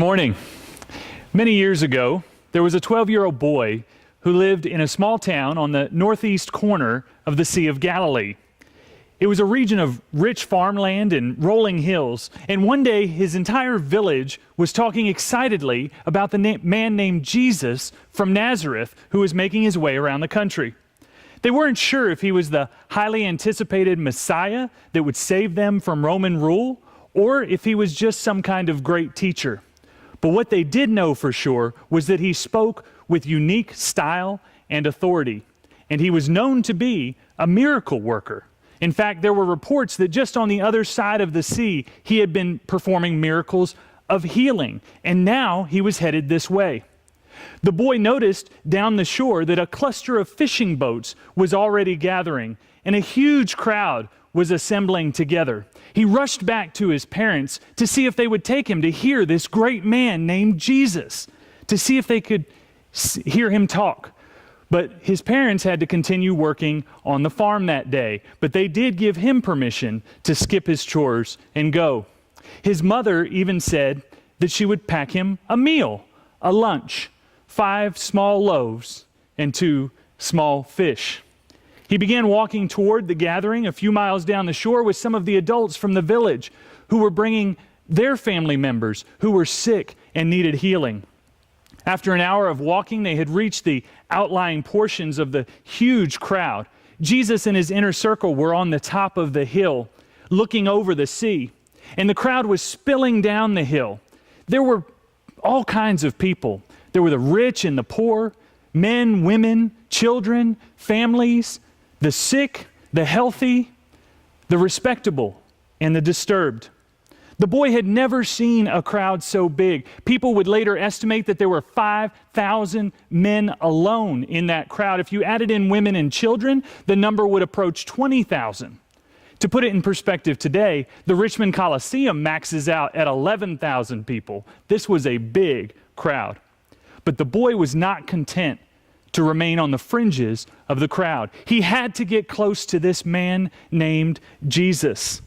morning. Many years ago, there was a 12-year-old boy who lived in a small town on the northeast corner of the Sea of Galilee. It was a region of rich farmland and rolling hills, and one day his entire village was talking excitedly about the man named Jesus from Nazareth who was making his way around the country. They weren't sure if he was the highly anticipated Messiah that would save them from Roman rule, or if he was just some kind of great teacher. But what they did know for sure was that he spoke with unique style and authority, and he was known to be a miracle worker. In fact, there were reports that just on the other side of the sea, he had been performing miracles of healing, and now he was headed this way. The boy noticed down the shore that a cluster of fishing boats was already gathering, and a huge crowd was assembling together. He rushed back to his parents to see if they would take him to hear this great man named Jesus, to see if they could hear him talk. But his parents had to continue working on the farm that day, but they did give him permission to skip his chores and go. His mother even said that she would pack him a meal, a lunch, 5 small loaves and 2 small fish. He began walking toward the gathering a few miles down the shore with some of the adults from the village who were bringing their family members who were sick and needed healing. After an hour of walking, they had reached the outlying portions of the huge crowd. Jesus and his inner circle were on the top of the hill, looking over the sea, and the crowd was spilling down the hill. There were all kinds of people. There were the rich and the poor, men, women, children, families, the sick, the healthy, the respectable, and the disturbed. The boy had never seen a crowd so big. People would later estimate that there were 5,000 men alone in that crowd. If you added in women and children, the number would approach 20,000. To put it in perspective today, the Richmond Coliseum maxes out at 11,000 people. This was a big crowd. But the boy was not content to remain on the fringes of the crowd. He had to get close to this man named Jesus.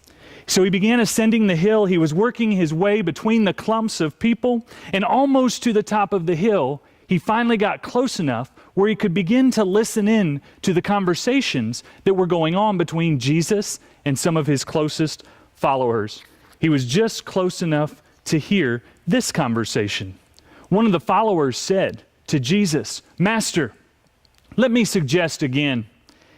So he began ascending the hill. He was working his way between the clumps of people, and almost to the top of the hill, he finally got close enough where he could begin to listen in to the conversations that were going on between Jesus and some of his closest followers. He was just close enough to hear this conversation. One of the followers said to Jesus, "Master, let me suggest again.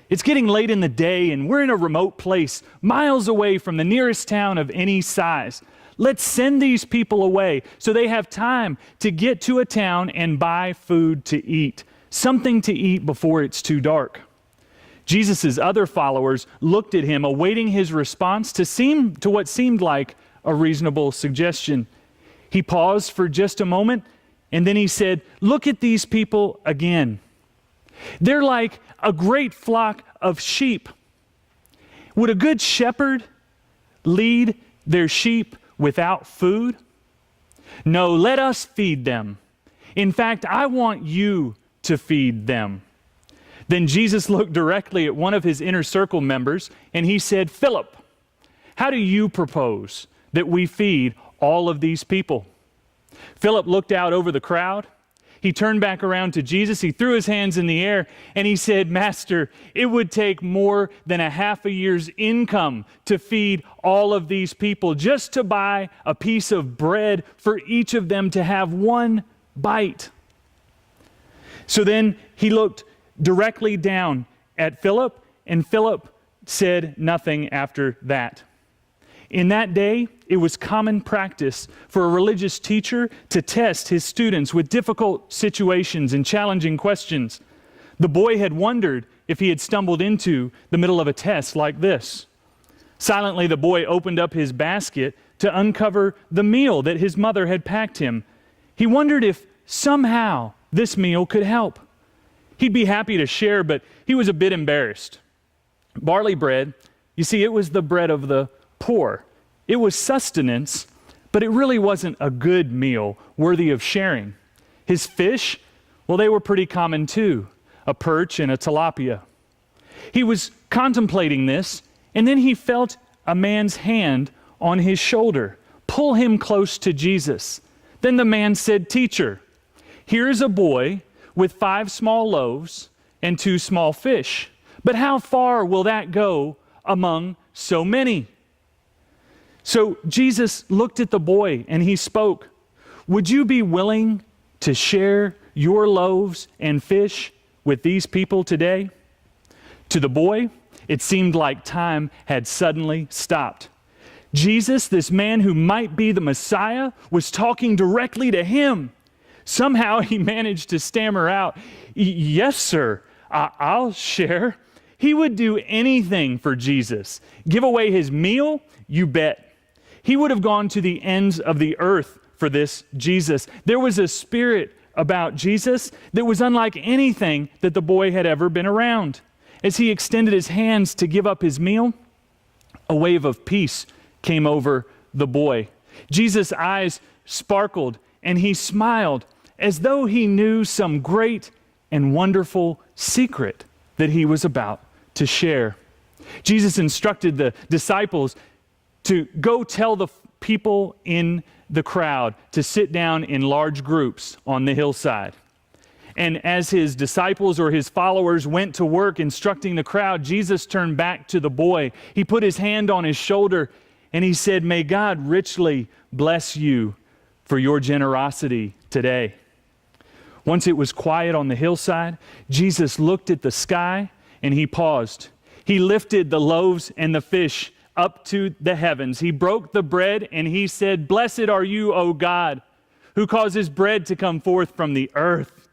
It's getting late in the day and we're in a remote place, miles away from the nearest town of any size. Let's send these people away so they have time to get to a town and buy food to eat, something to eat before it's too dark." Jesus' other followers looked at him, awaiting his response to what seemed like a reasonable suggestion. He paused for just a moment, and then he said, "Look at these people again. They're like a great flock of sheep. Would a good shepherd lead their sheep without food? No, let us feed them. In fact, I want you to feed them." Then Jesus looked directly at one of his inner circle members, and he said, "Philip, how do you propose that we feed all of these people?" Philip looked out over the crowd. He turned back around to Jesus. He threw his hands in the air and he said, "Master, it would take more than a half a year's income to feed all of these people, just to buy a piece of bread for each of them to have one bite." So then he looked directly down at Philip, and Philip said nothing after that. In that day, it was common practice for a religious teacher to test his students with difficult situations and challenging questions. The boy had wondered if he had stumbled into the middle of a test like this. Silently, the boy opened up his basket to uncover the meal that his mother had packed him. He wondered if somehow this meal could help. He'd be happy to share, but he was a bit embarrassed. Barley bread, you see, it was the bread of the poor. It was sustenance, but it really wasn't a good meal worthy of sharing. His fish, well, they were pretty common too, a perch and a tilapia. He was contemplating this, and then he felt a man's hand on his shoulder pull him close to Jesus. Then the man said, "Teacher, here is a boy with 5 small loaves and 2 small fish. But how far will that go among so many?" So Jesus looked at the boy and he spoke, "Would you be willing to share your loaves and fish with these people today?" To the boy, it seemed like time had suddenly stopped. Jesus, this man who might be the Messiah, was talking directly to him. Somehow he managed to stammer out, "Yes, sir, I'll share." He would do anything for Jesus. Give away his meal? You bet. He would have gone to the ends of the earth for this Jesus. There was a spirit about Jesus that was unlike anything that the boy had ever been around. As he extended his hands to give up his meal, a wave of peace came over the boy. Jesus' eyes sparkled and he smiled as though he knew some great and wonderful secret that he was about to share. Jesus instructed the disciples to go tell the people in the crowd to sit down in large groups on the hillside. And as his disciples or his followers went to work instructing the crowd, Jesus turned back to the boy. He put his hand on his shoulder and he said, "May God richly bless you for your generosity today." Once it was quiet on the hillside, Jesus looked at the sky and he paused. He lifted the loaves and the fish up to the heavens. He broke the bread and he said, "Blessed are you, O God, who causes bread to come forth from the earth."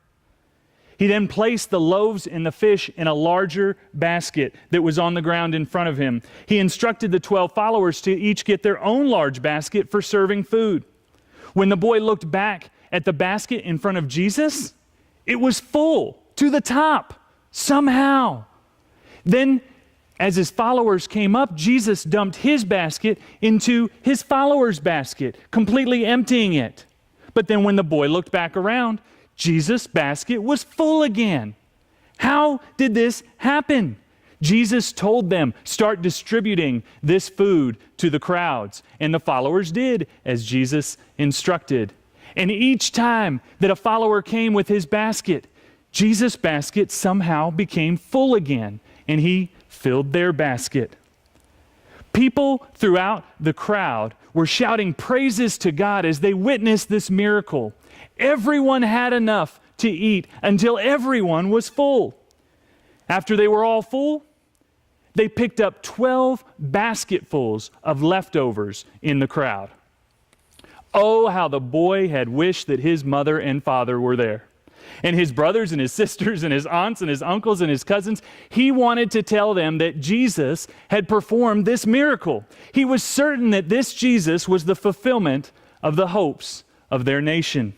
He then placed the loaves and the fish in a larger basket that was on the ground in front of him. He instructed the 12 followers to each get their own large basket for serving food. When the boy looked back at the basket in front of Jesus, it was full to the top, somehow. Then, as his followers came up, Jesus dumped his basket into his followers' basket, completely emptying it. But then when the boy looked back around, Jesus' basket was full again. How did this happen? Jesus told them, "Start distributing this food to the crowds." And the followers did as Jesus instructed. And each time that a follower came with his basket, Jesus' basket somehow became full again, and he filled their basket. People throughout the crowd were shouting praises to God as they witnessed this miracle. Everyone had enough to eat until everyone was full. After they were all full, they picked up 12 basketfuls of leftovers in the crowd. Oh, how the boy had wished that his mother and father were there. And his brothers and his sisters and his aunts and his uncles and his cousins, he wanted to tell them that Jesus had performed this miracle. He was certain that this Jesus was the fulfillment of the hopes of their nation.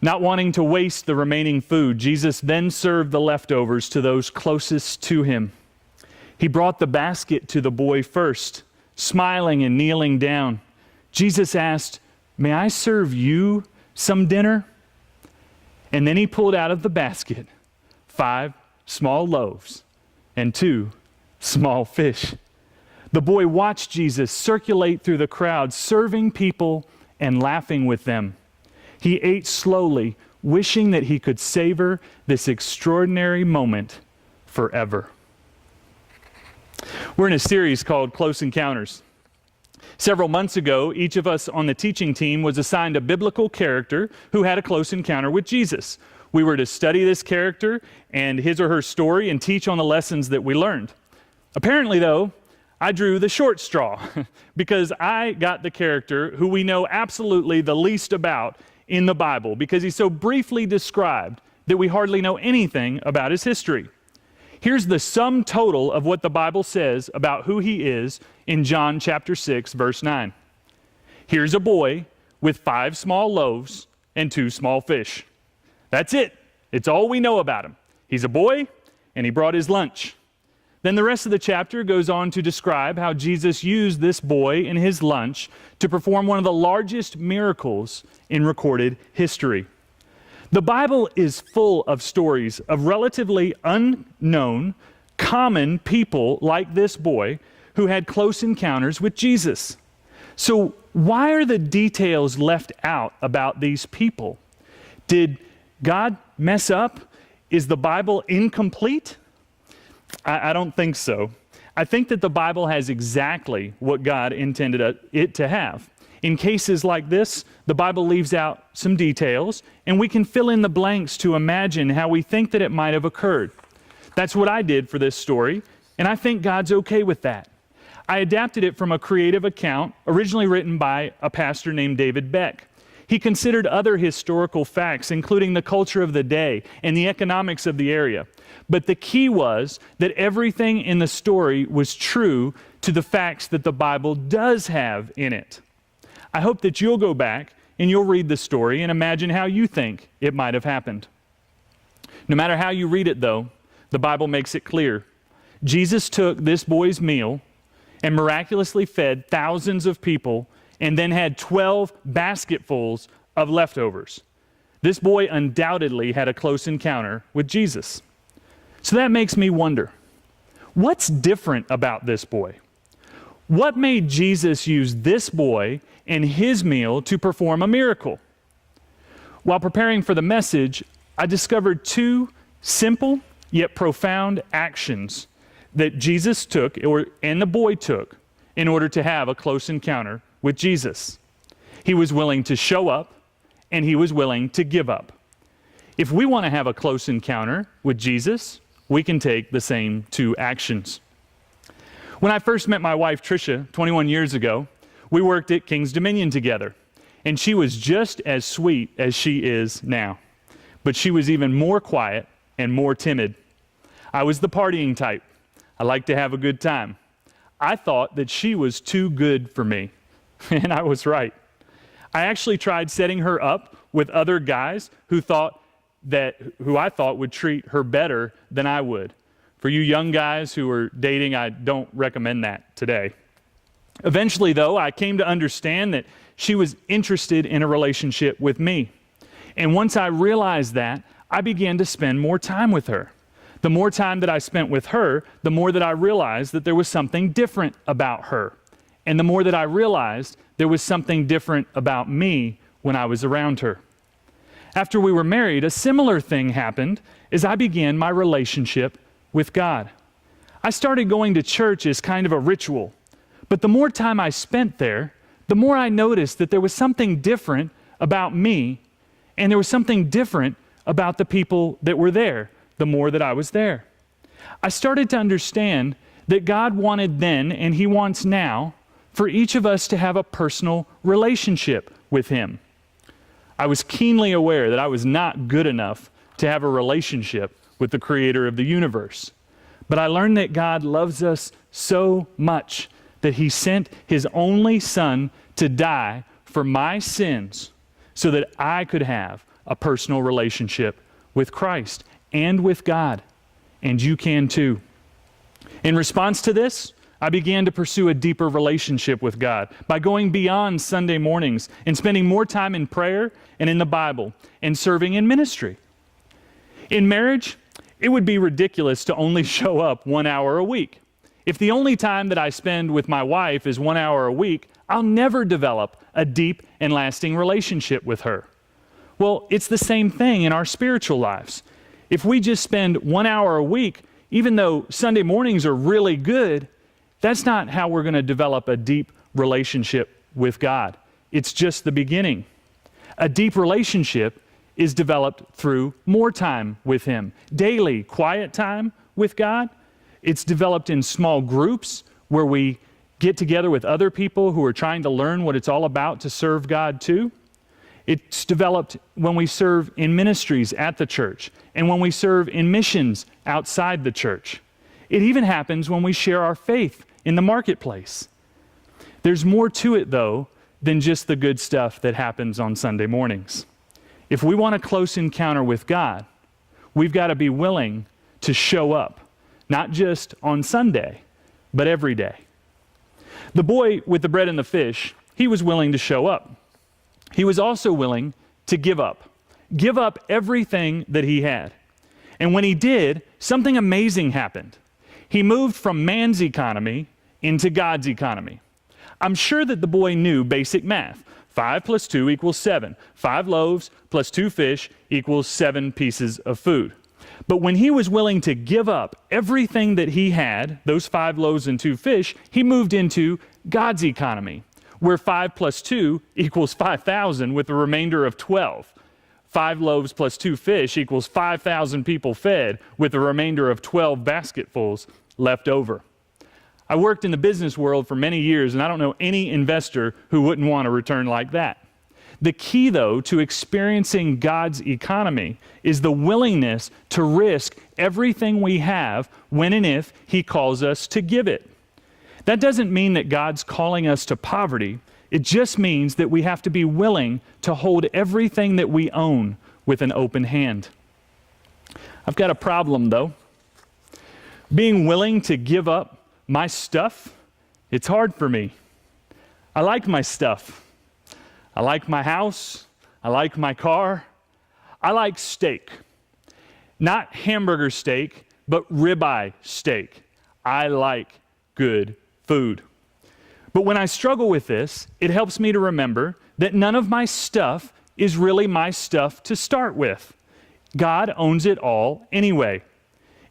Not wanting to waste the remaining food, Jesus then served the leftovers to those closest to him. He brought the basket to the boy first, smiling and kneeling down. Jesus asked, "May I serve you some dinner?" And then he pulled out of the basket 5 small loaves and 2 small fish. The boy watched Jesus circulate through the crowd, serving people and laughing with them. He ate slowly, wishing that he could savor this extraordinary moment forever. We're in a series called Close Encounters. Several months ago, each of us on the teaching team was assigned a biblical character who had a close encounter with Jesus. We were to study this character and his or her story and teach on the lessons that we learned. Apparently, though, I drew the short straw because I got the character who we know absolutely the least about in the Bible because he's so briefly described that we hardly know anything about his history. Here's the sum total of what the Bible says about who he is in John chapter 6, verse 9. Here's a boy with 5 small loaves and 2 small fish. That's it. It's all we know about him. He's a boy, and he brought his lunch. Then the rest of the chapter goes on to describe how Jesus used this boy and his lunch to perform one of the largest miracles in recorded history. The Bible is full of stories of relatively unknown, common people like this boy who had close encounters with Jesus. So why are the details left out about these people? Did God mess up? Is the Bible incomplete? I don't think so. I think that the Bible has exactly what God intended it to have. In cases like this, the Bible leaves out some details, and we can fill in the blanks to imagine how we think that it might have occurred. That's what I did for this story, and I think God's okay with that. I adapted it from a creative account originally written by a pastor named David Beck. He considered other historical facts, including the culture of the day and the economics of the area. But the key was that everything in the story was true to the facts that the Bible does have in it. I hope that you'll go back and you'll read the story and imagine how you think it might have happened. No matter how you read it, though, the Bible makes it clear. Jesus took this boy's meal and miraculously fed thousands of people and then had 12 basketfuls of leftovers. This boy undoubtedly had a close encounter with Jesus. So that makes me wonder, what's different about this boy? What made Jesus use this boy and his meal to perform a miracle? While preparing for the message, I discovered two simple yet profound actions that Jesus took and the boy took in order to have a close encounter with Jesus. He was willing to show up and he was willing to give up. If we want to have a close encounter with Jesus, we can take the same two actions. When I first met my wife, Tricia, 21 years ago, we worked at King's Dominion together, and she was just as sweet as she is now. But she was even more quiet and more timid. I was the partying type. I liked to have a good time. I thought that she was too good for me, and I was right. I actually tried setting her up with other guys who I thought would treat her better than I would. For you young guys who are dating, I don't recommend that today. Eventually, though, I came to understand that she was interested in a relationship with me. And once I realized that, I began to spend more time with her. The more time that I spent with her, the more that I realized that there was something different about her. And the more that I realized there was something different about me when I was around her. After we were married, a similar thing happened as I began my relationship with God. I started going to church as kind of a ritual, but the more time I spent there, the more I noticed that there was something different about me, and there was something different about the people that were there, the more that I was there. I started to understand that God wanted then, and He wants now, for each of us to have a personal relationship with Him. I was keenly aware that I was not good enough to have a relationship with the Creator of the universe. But I learned that God loves us so much that He sent His only Son to die for my sins so that I could have a personal relationship with Christ and with God. And you can too. In response to this, I began to pursue a deeper relationship with God by going beyond Sunday mornings and spending more time in prayer and in the Bible and serving in ministry. In marriage, it would be ridiculous to only show up 1 hour a week. If the only time that I spend with my wife is 1 hour a week, I'll never develop a deep and lasting relationship with her. Well, it's the same thing in our spiritual lives. If we just spend 1 hour a week, even though Sunday mornings are really good, that's not how we're going to develop a deep relationship with God. It's just the beginning. A deep relationship is developed through more time with Him. Daily, quiet time with God. It's developed in small groups where we get together with other people who are trying to learn what it's all about to serve God too. It's developed when we serve in ministries at the church and when we serve in missions outside the church. It even happens when we share our faith in the marketplace. There's more to it, though, than just the good stuff that happens on Sunday mornings. If we want a close encounter with God, we've got to be willing to show up, not just on Sunday, but every day. The boy with the bread and the fish, he was willing to show up. He was also willing to give up everything that he had. And when he did, something amazing happened. He moved from man's economy into God's economy. I'm sure that the boy knew basic math. 5 plus 2 equals 7. 5 loaves plus 2 fish equals 7 pieces of food. But when he was willing to give up everything that he had, those 5 loaves and 2 fish, he moved into God's economy, where 5 plus 2 equals 5,000 with a remainder of 12. 5 loaves plus 2 fish equals 5,000 people fed with a remainder of 12 basketfuls left over. I worked in the business world for many years, and I don't know any investor who wouldn't want a return like that. The key, though, to experiencing God's economy is the willingness to risk everything we have when and if He calls us to give it. That doesn't mean that God's calling us to poverty. It just means that we have to be willing to hold everything that we own with an open hand. I've got a problem, though. Being willing to give up my stuff, it's hard for me. I like my stuff. I like my house. I like my car. I like steak. Not hamburger steak, but ribeye steak. I like good food. But when I struggle with this, it helps me to remember that none of my stuff is really my stuff to start with. God owns it all anyway.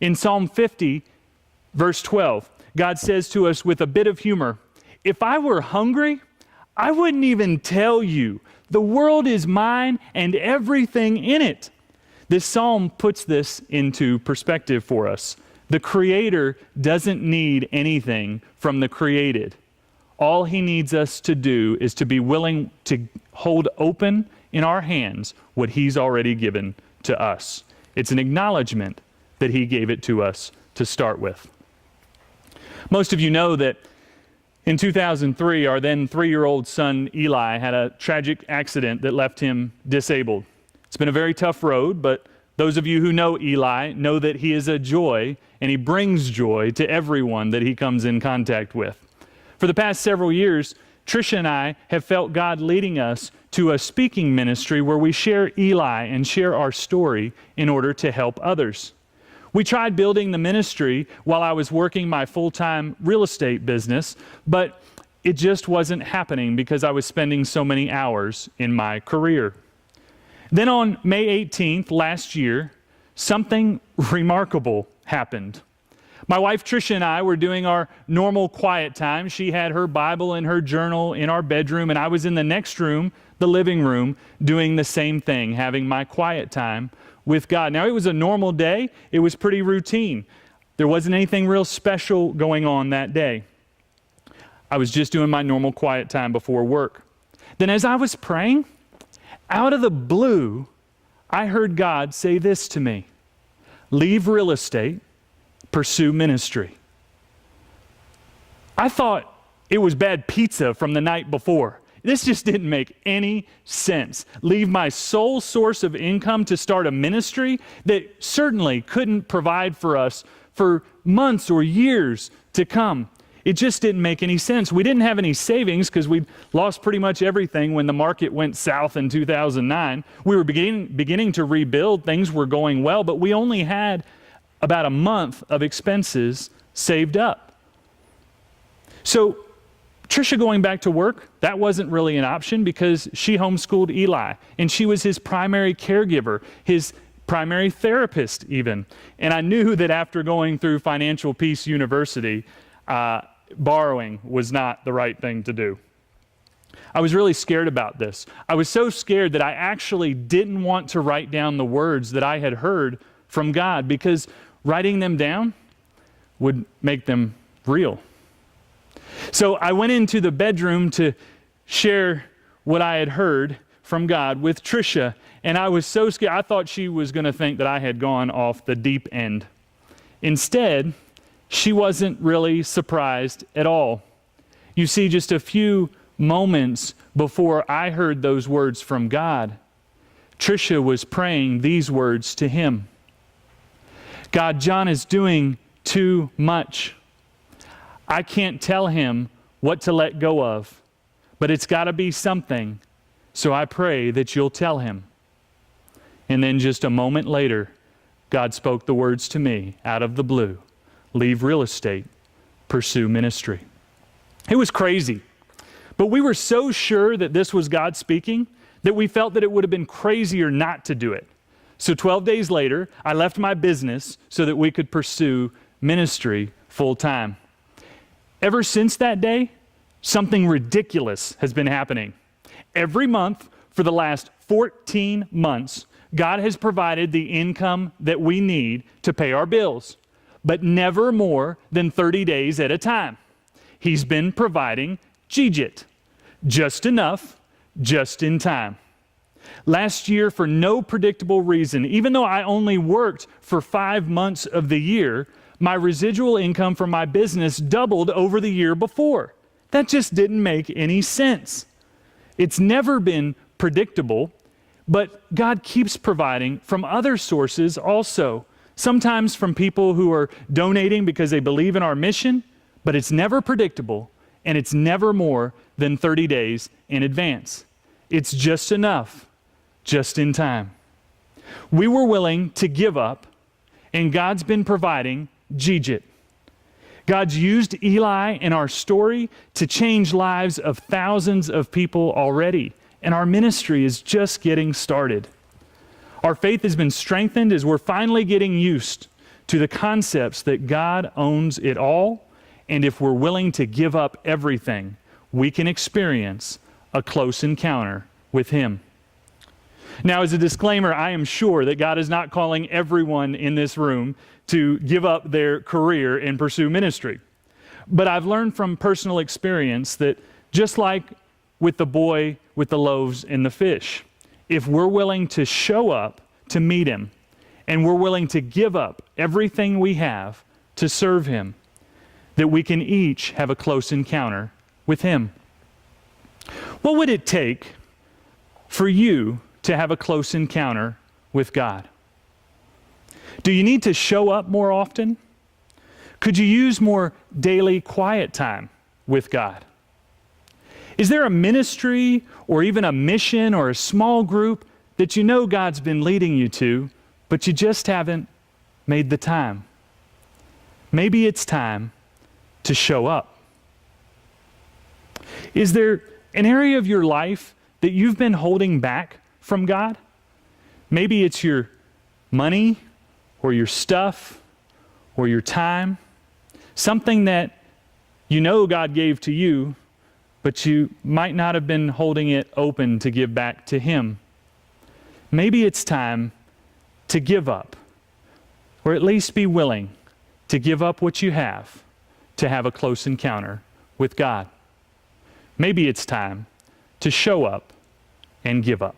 In Psalm 50, verse 12, God says to us with a bit of humor, "If I were hungry, I wouldn't even tell you. The world is mine and everything in it." This psalm puts this into perspective for us. The Creator doesn't need anything from the created. All He needs us to do is to be willing to hold open in our hands what He's already given to us. It's an acknowledgement that He gave it to us to start with. Most of you know that in 2003, our then 3-year-old son Eli had a tragic accident that left him disabled. It's been a very tough road, but those of you who know Eli know that he is a joy, and he brings joy to everyone that he comes in contact with. For the past several years, Tricia and I have felt God leading us to a speaking ministry where we share Eli and share our story in order to help others. We tried building the ministry while I was working my full-time real estate business, but it just wasn't happening because I was spending so many hours in my career. Then on May 18th last year, something remarkable happened. My wife Tricia and I were doing our normal quiet time. She had her Bible and her journal in our bedroom, and I was in the next room, the living room, doing the same thing, having my quiet time with God. Now, it was a normal day. It was pretty routine. There wasn't anything real special going on that day. I was just doing my normal quiet time before work. Then as I was praying, out of the blue, I heard God say this to me: "Leave real estate, pursue ministry." I thought it was bad pizza from the night before. This just didn't make any sense. Leave my sole source of income to start a ministry that certainly couldn't provide for us for months or years to come. It just didn't make any sense. We didn't have any savings because we'd lost pretty much everything when the market went south in 2009. We were beginning to rebuild. Things were going well, but we only had about a month of expenses saved up. So Tricia going back to work, that wasn't really an option because she homeschooled Eli, and she was his primary caregiver, his primary therapist even. And I knew that after going through Financial Peace University, borrowing was not the right thing to do. I was really scared about this. I was so scared that I actually didn't want to write down the words that I had heard from God, because writing them down would make them real. So I went into the bedroom to share what I had heard from God with Tricia, and I was so scared. I thought she was going to think that I had gone off the deep end. Instead, she wasn't really surprised at all. You see, just a few moments before I heard those words from God, Tricia was praying these words to Him: "God, John is doing too much. I can't tell him what to let go of, but it's got to be something, so I pray that you'll tell him." And then just a moment later, God spoke the words to me out of the blue: "Leave real estate, pursue ministry." It was crazy. But we were so sure that this was God speaking that we felt that it would have been crazier not to do it. So 12 days later, I left my business so that we could pursue ministry full time. Ever since that day, something ridiculous has been happening. Every month for the last 14 months, God has provided the income that we need to pay our bills, but never more than 30 days at a time. He's been providing GJIT, just enough, just in time. Last year, for no predictable reason, even though I only worked for 5 months of the year, my residual income from my business doubled over the year before. That just didn't make any sense. It's never been predictable, but God keeps providing from other sources also. Sometimes from people who are donating because they believe in our mission, but it's never predictable, and it's never more than 30 days in advance. It's just enough, just in time. We were willing to give up, and God's been providing GJIT. God's used Eli in our story to change lives of thousands of people already, and our ministry is just getting started. Our faith has been strengthened as we're finally getting used to the concepts that God owns it all, and if we're willing to give up everything, we can experience a close encounter with Him. Now, as a disclaimer, I am sure that God is not calling everyone in this room to give up their career and pursue ministry. But I've learned from personal experience that just like with the boy with the loaves and the fish, if we're willing to show up to meet Him, and we're willing to give up everything we have to serve Him, that we can each have a close encounter with Him. What would it take for you to have a close encounter with God? Do you need to show up more often? Could you use more daily quiet time with God? Is there a ministry or even a mission or a small group that you know God's been leading you to, but you just haven't made the time? Maybe it's time to show up. Is there an area of your life that you've been holding back from God? Maybe it's your money or your stuff or your time, something that you know God gave to you, but you might not have been holding it open to give back to Him. Maybe it's time to give up, or at least be willing to give up what you have to have a close encounter with God. Maybe it's time to show up and give up.